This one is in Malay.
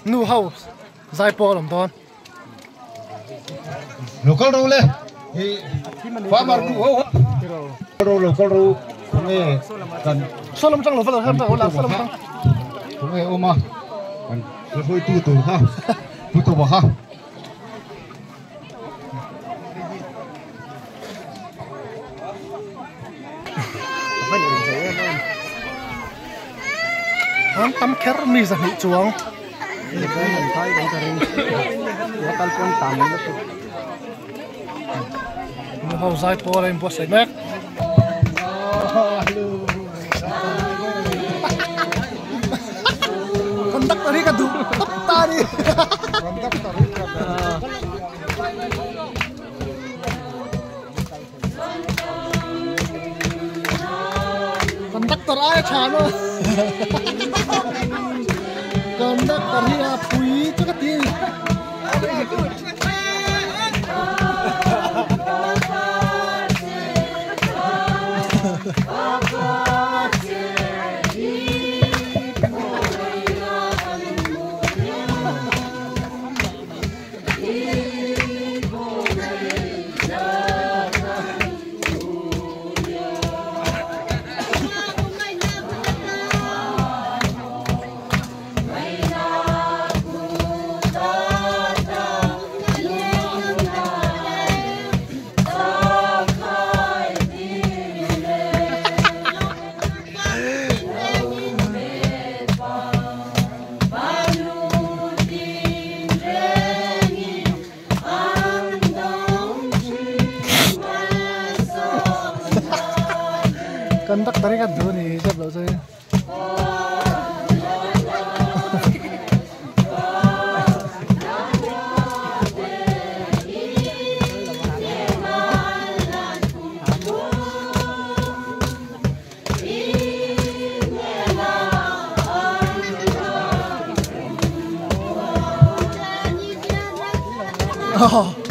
nu hau zai po lam don local rule farmer local rule nghe cần solam chang lo fa ha la solam chang nghe oma kan thôi tu ha tu ha han tam kher mi za ni chuang nu hau zai po len bo sai mek kontak tadi ka du tadi kontak tadi kontaktor ai chano kontaktor hi pui cho cái tiếng kontak tadi kan dulu nih saya belum saya oh